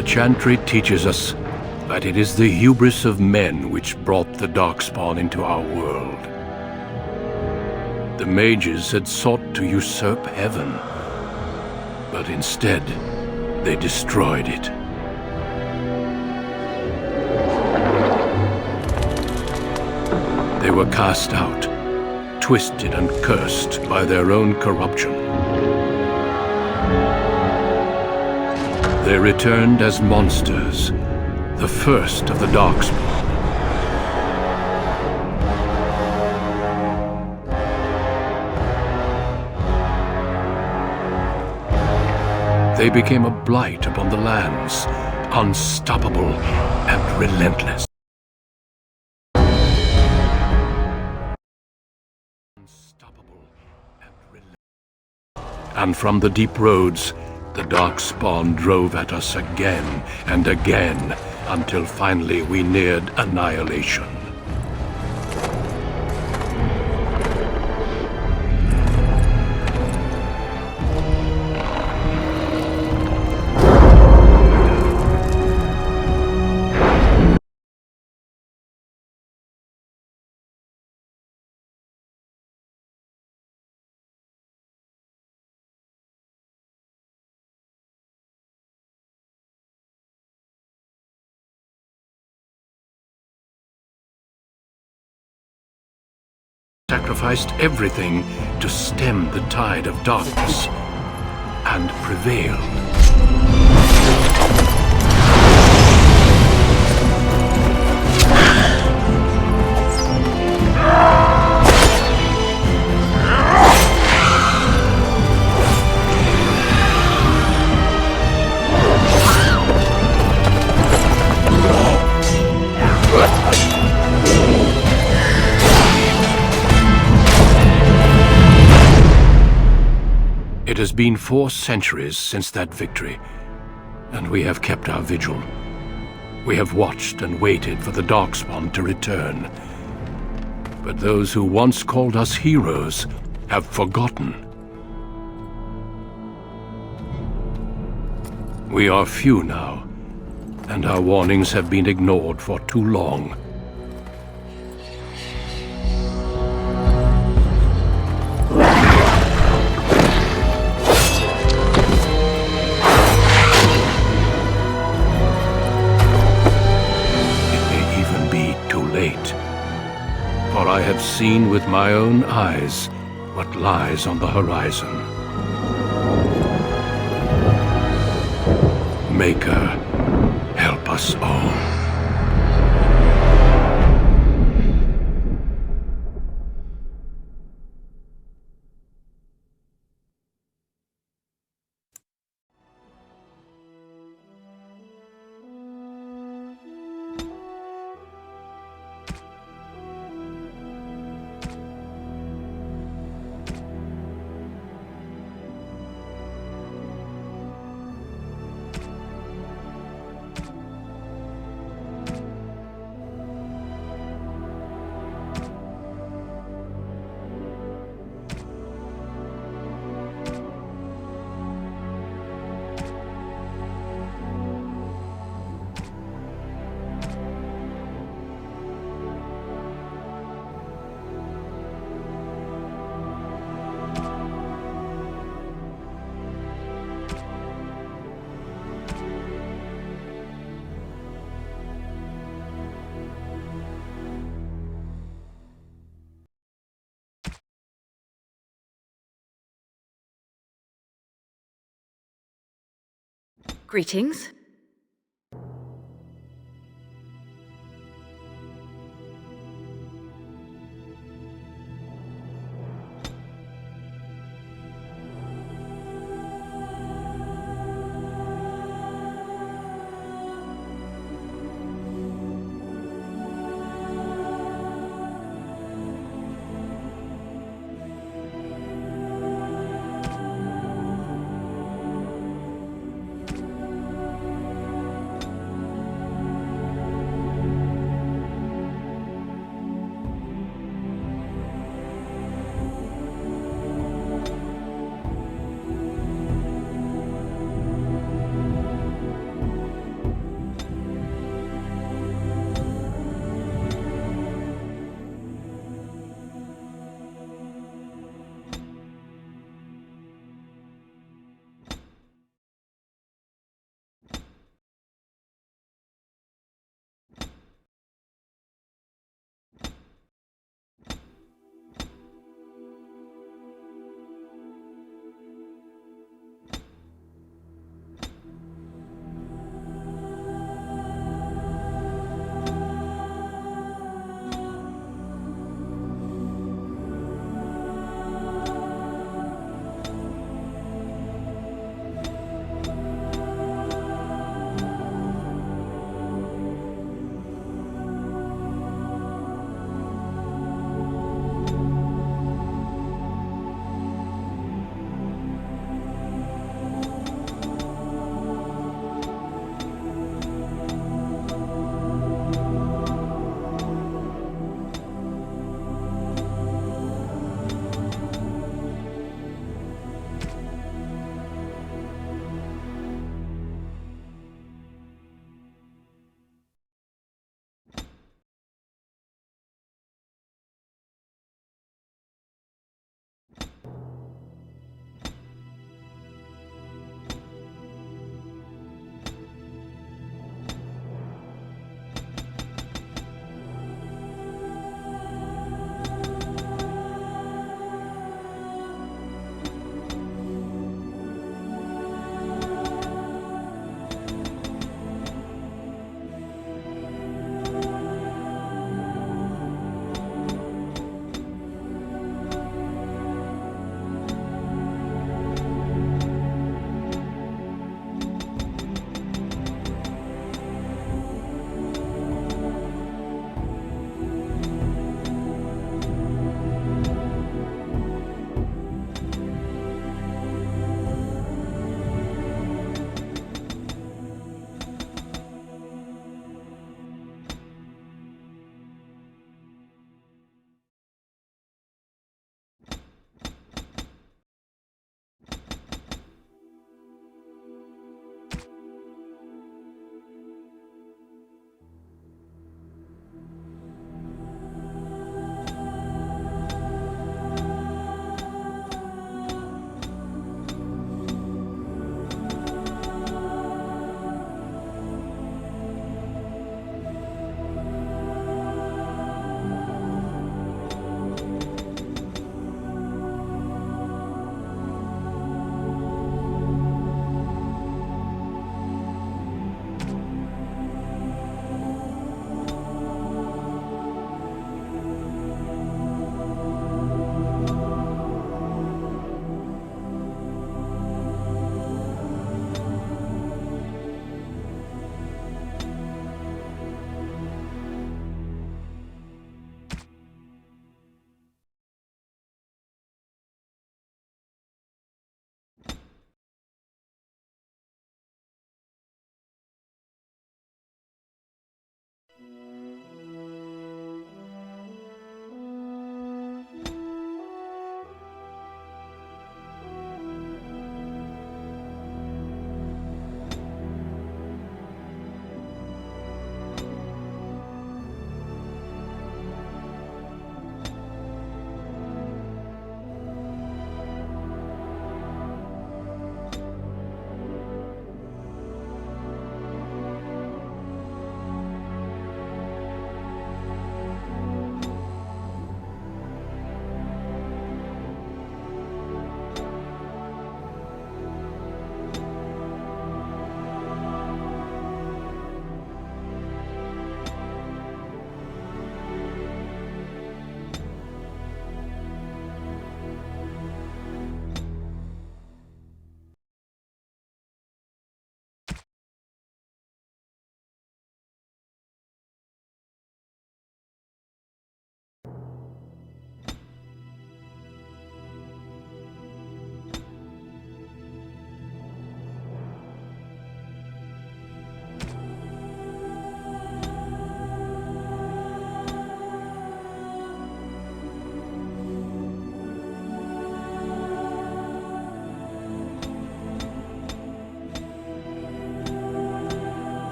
The chantry teaches us that it is the hubris of men which brought the Darkspawn into our world. The mages had sought to usurp heaven, but instead they destroyed it. They were cast out, twisted and cursed by their own corruption. They returned as monsters, the first of the Darkspawn. They became a blight upon the lands, unstoppable and relentless. And from the deep roads, the Darkspawn drove at us again and again, until finally we neared annihilation. Sacrificed everything to stem the tide of darkness, and prevailed. It has been 4 centuries since that victory, and we have kept our vigil. We have watched and waited for the Darkspawn to return. But those who once called us heroes have forgotten. We are few now, and our warnings have been ignored for too long. For I have seen with my own eyes what lies on the horizon. Maker, help us all. Greetings.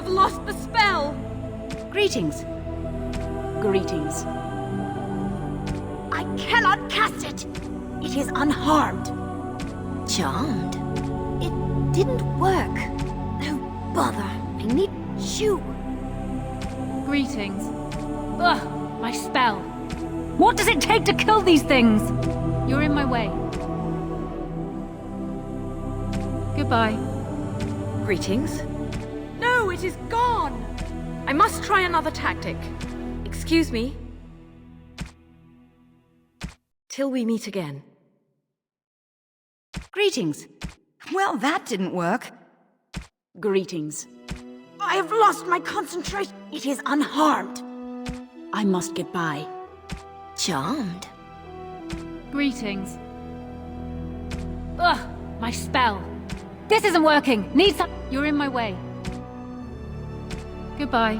have lost the spell! Greetings. Greetings. I cannot cast it! It is unharmed. Charmed? It didn't work. No bother. I need you. Greetings. Ugh, my spell. What does it take to kill these things? You're in my way. Goodbye. Greetings. No, it is gone! I must try another tactic. Excuse me. Till we meet again. Greetings. Well, that didn't work. Greetings. I have lost my concentration. It is unharmed. I must get by. Charmed. Greetings. Ugh, my spell. This isn't working. Need some. You're in my way. Goodbye.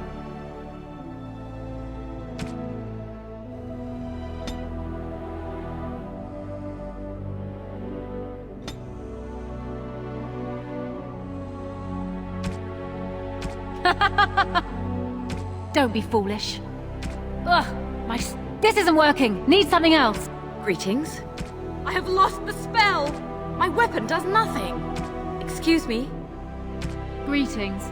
Don't be foolish. Ugh, this isn't working. Need something else. Greetings. I have lost the spell. My weapon does nothing. Excuse me. Greetings.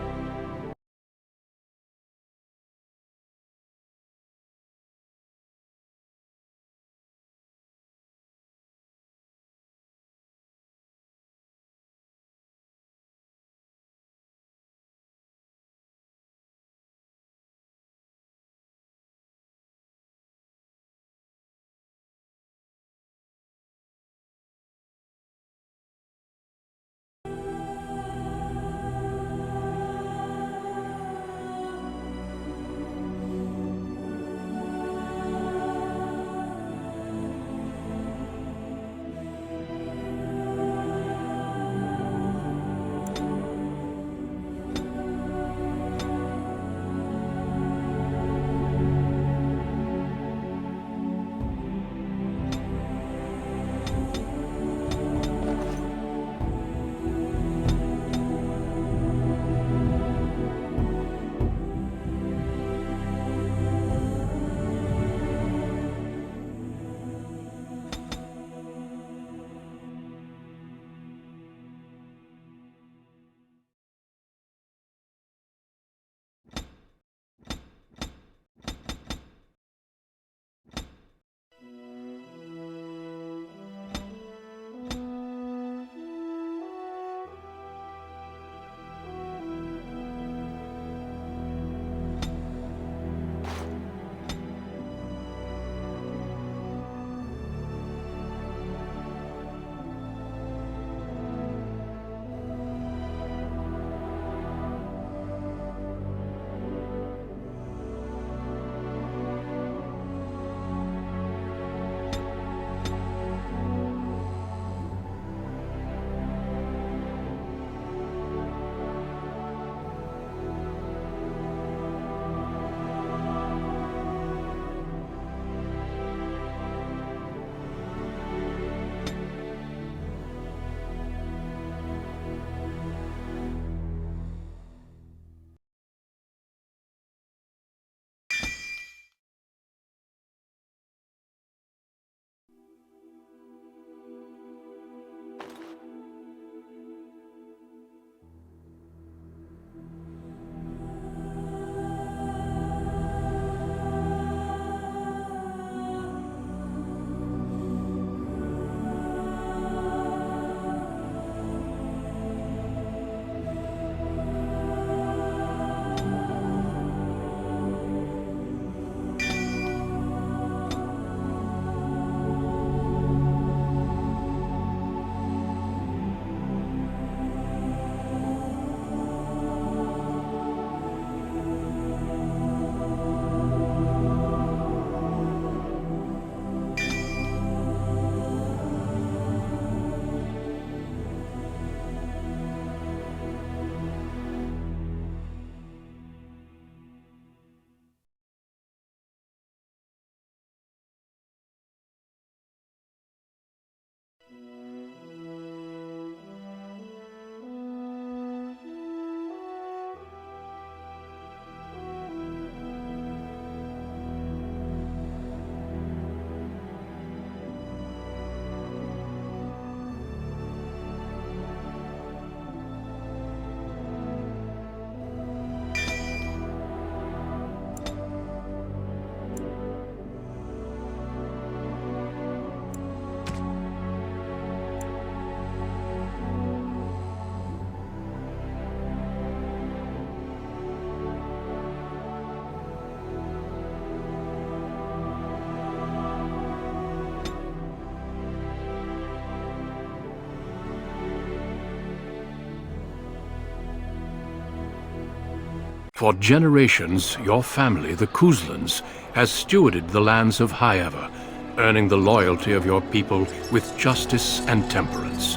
For generations, your family, the Kuzlans, has stewarded the lands of Highever, earning the loyalty of your people with justice and temperance.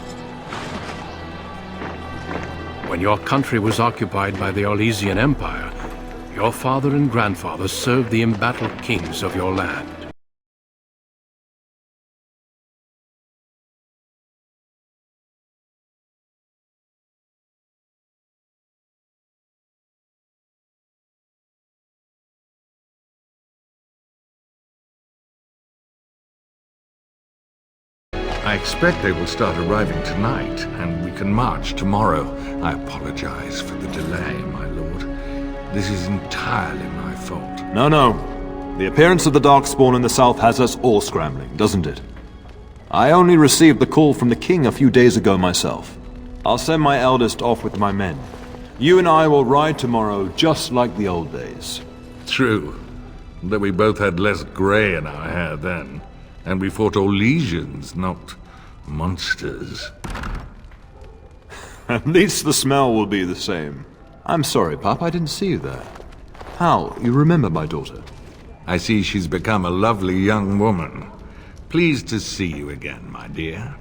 When your country was occupied by the Orlesian Empire, your father and grandfather served the embattled kings of your land. I expect they will start arriving tonight, and we can march tomorrow. I apologize for the delay, my lord. This is entirely my fault. No. The appearance of the Darkspawn in the south has us all scrambling, doesn't it? I only received the call from the king a few days ago myself. I'll send my eldest off with my men. You and I will ride tomorrow just like the old days. True, that we both had less grey in our hair then, and we fought Orlesians, not monsters. At least the smell will be the same. I'm sorry, Pop, I didn't see you there. Hal, you remember my daughter? I see she's become a lovely young woman. Pleased to see you again, my dear.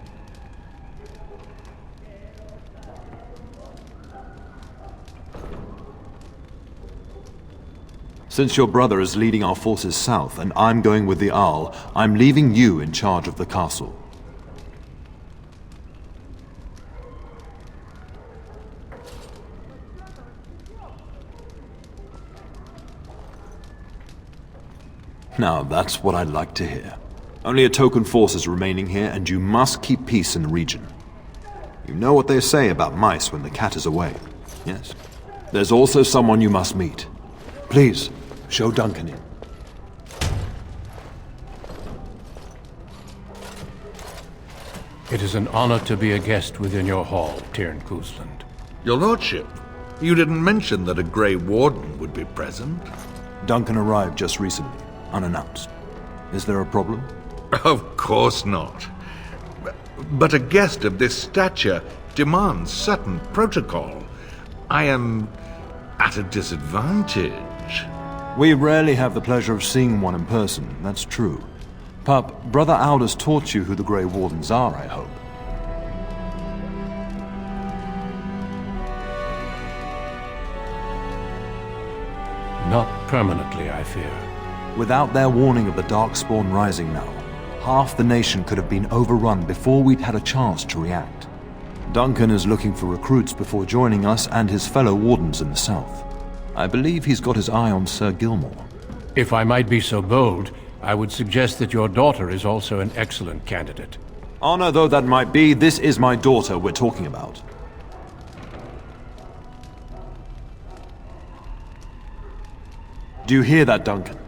Since your brother is leading our forces south and I'm going with the Arl, I'm leaving you in charge of the castle. Now, that's what I'd like to hear. Only a token force is remaining here, and you must keep peace in the region. You know what they say about mice when the cat is away, yes? There's also someone you must meet. Please, show Duncan in. It is an honor to be a guest within your hall, Tyrn Kuzland. Your lordship, you didn't mention that a Grey Warden would be present. Duncan arrived just recently, unannounced. Is there a problem? Of course not. But a guest of this stature demands certain protocol. I am at a disadvantage. We rarely have the pleasure of seeing one in person, that's true. Pup, Brother Aldous taught you who the Grey Wardens are, I hope. Not permanently, I fear. Without their warning of the Darkspawn rising now, half the nation could have been overrun before we'd had a chance to react. Duncan is looking for recruits before joining us and his fellow Wardens in the south. I believe he's got his eye on Sir Gilmore. If I might be so bold, I would suggest that your daughter is also an excellent candidate. Honor though that might be, this is my daughter we're talking about. Do you hear that, Duncan?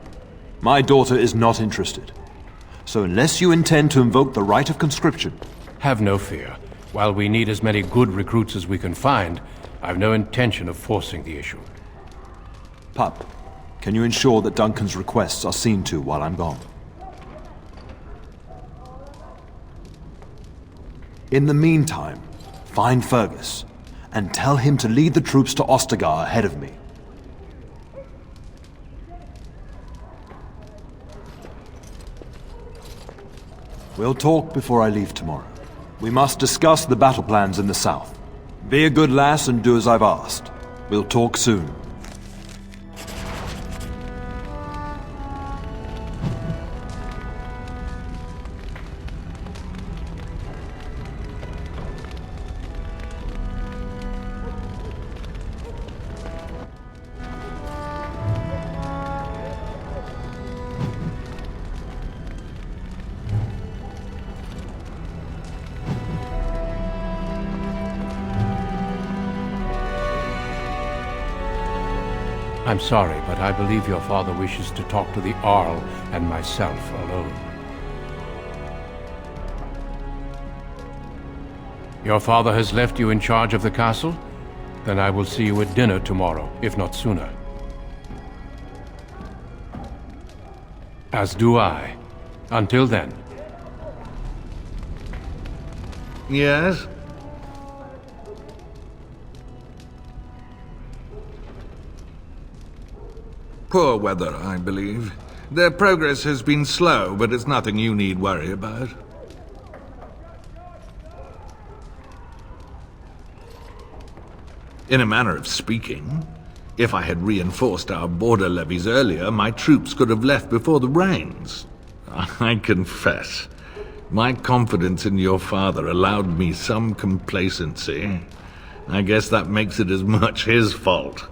My daughter is not interested. So unless you intend to invoke the right of conscription... Have no fear. While we need as many good recruits as we can find, I've no intention of forcing the issue. Pup, can you ensure that Duncan's requests are seen to while I'm gone? In the meantime, find Fergus, and tell him to lead the troops to Ostagar ahead of me. We'll talk before I leave tomorrow. We must discuss the battle plans in the south. Be a good lass and do as I've asked. We'll talk soon. I'm sorry, but I believe your father wishes to talk to the Arl and myself alone. Your father has left you in charge of the castle? Then I will see you at dinner tomorrow, if not sooner. As do I. Until then. Yes? Poor weather, I believe. Their progress has been slow, but it's nothing you need worry about. In a manner of speaking, if I had reinforced our border levies earlier, my troops could have left before the rains. I confess, my confidence in your father allowed me some complacency. I guess that makes it as much his fault.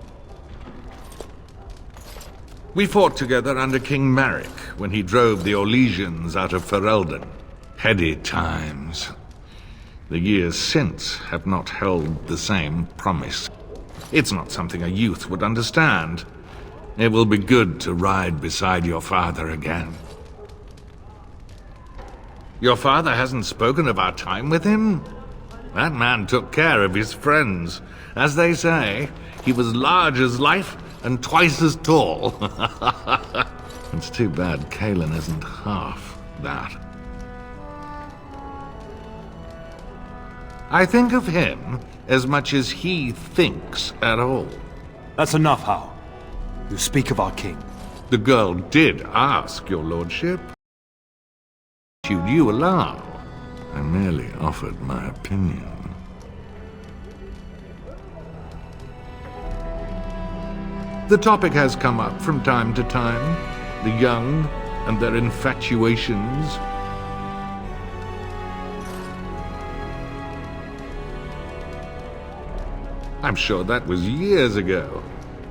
We fought together under King Maric when he drove the Orlesians out of Ferelden. Heady times. The years since have not held the same promise. It's not something a youth would understand. It will be good to ride beside your father again. Your father hasn't spoken of our time with him? That man took care of his friends. As they say, he was large as life and twice as tall. It's too bad Kalen isn't half that. I think of him as much as he thinks at all. That's enough, Hal. You speak of our king. The girl did ask, your lordship. Should you allow? I merely offered my opinion. The topic has come up from time to time. The young and their infatuations. I'm sure that was years ago.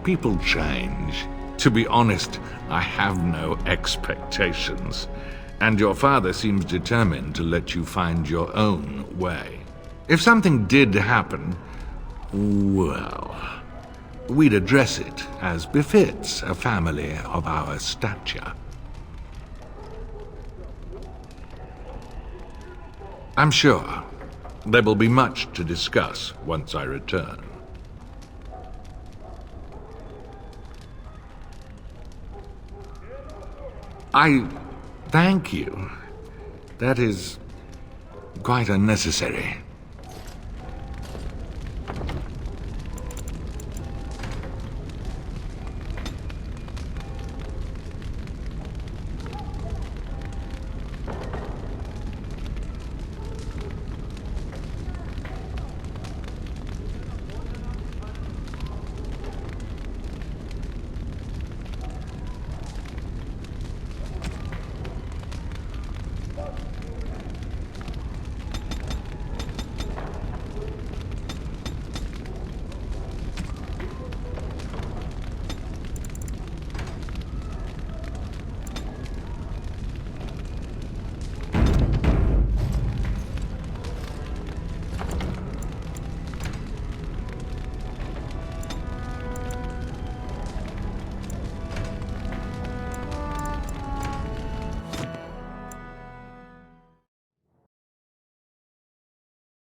People change. To be honest, I have no expectations. And your father seems determined to let you find your own way. If something did happen, well, we'd address it as befits a family of our stature. I'm sure there will be much to discuss once I return. I thank you. That is quite unnecessary.